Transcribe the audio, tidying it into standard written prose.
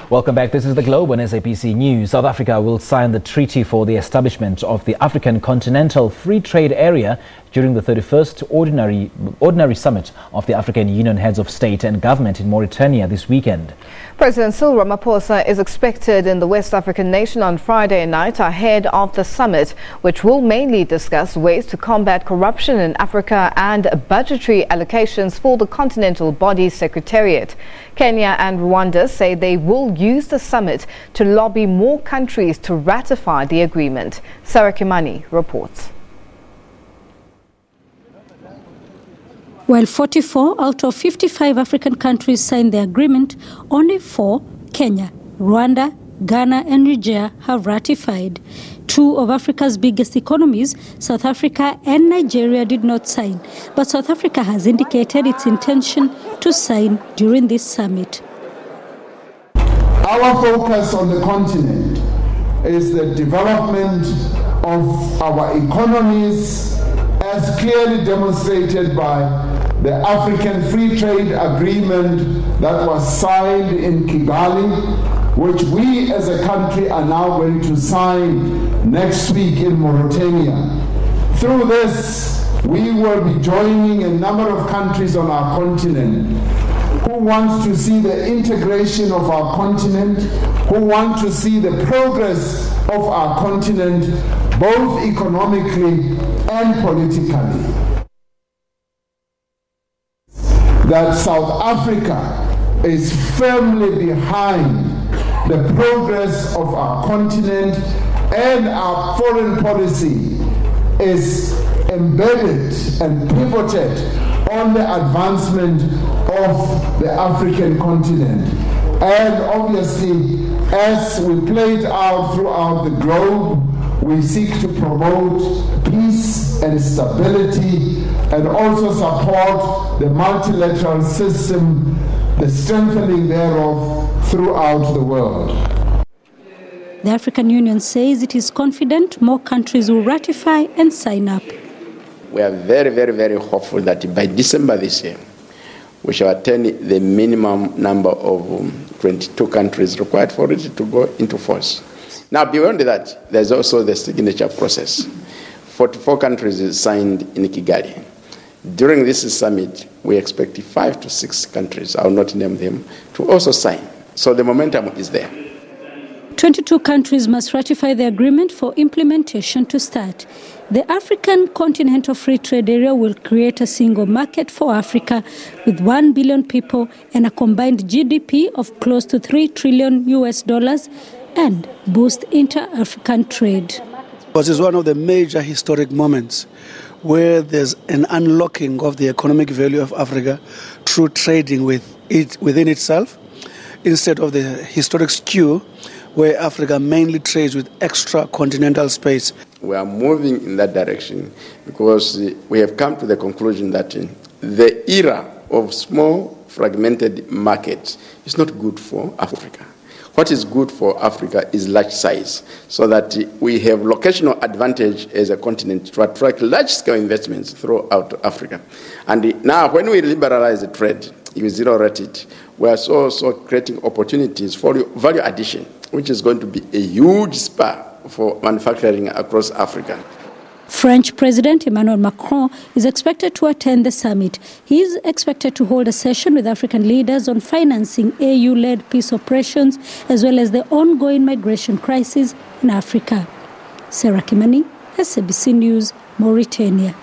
Welcome back. This is The Globe on SABC News. South Africa will sign the treaty for the establishment of the African Continental Free Trade Area during the 31st Ordinary Summit of the African Union Heads of State and Government in Mauritania this weekend. President Cyril Ramaphosa is expected in the West African nation on Friday night ahead of the summit, which will mainly discuss ways to combat corruption in Africa and budgetary allocations for the Continental body secretariat. Kenya and Rwanda say they will use the summit to lobby more countries to ratify the agreement. Kimani reports. While 44 out of 55 African countries signed the agreement, only 4, Kenya, Rwanda, Ghana and Niger, have ratified. 2 of Africa's biggest economies, South Africa and Nigeria, did not sign, but South Africa has indicated its intention to sign during this summit. Our focus on the continent is the development of our economies, as clearly demonstrated by the African Free Trade Agreement that was signed in Kigali, which we as a country are now going to sign next week in Mauritania. Through this, we will be joining a number of countries on our continent who want to see the integration of our continent, who want to see the progress of our continent, both economically and politically. That South Africa is firmly behind the progress of our continent, and our foreign policy is embedded and pivoted on the advancement of the African continent. And obviously, as we play it out throughout the globe, we seek to promote peace and stability and also support the multilateral system, the strengthening thereof throughout the world. The African Union says it is confident more countries will ratify and sign up. We are very, very, very hopeful that by December this year, we shall attain the minimum number of 22 countries required for it to go into force. Now, beyond that, there's also the signature process. 44 countries signed in Kigali. During this summit, we expect 5 to 6 countries, I will not name them, to also sign. So the momentum is there. 22 countries must ratify the agreement for implementation to start. The African Continental Free Trade Area will create a single market for Africa with 1 billion people and a combined GDP of close to $3 trillion and boost inter-African trade. It is one of the major historic moments where there's an unlocking of the economic value of Africa through trading within itself, instead of the historic skew where Africa mainly trades with extra-continental space. We are moving in that direction because we have come to the conclusion that the era of small, fragmented markets is not good for Africa. What is good for Africa is large size, so that we have locational advantage as a continent to attract large-scale investments throughout Africa. And now when we liberalize the trade, you zero-rate it, we are also creating opportunities for value addition, which is going to be a huge spur for manufacturing across Africa. French President Emmanuel Macron is expected to attend the summit. He is expected to hold a session with African leaders on financing AU-led peace operations as well as the ongoing migration crisis in Africa. Kimani, SABC News, Mauritania.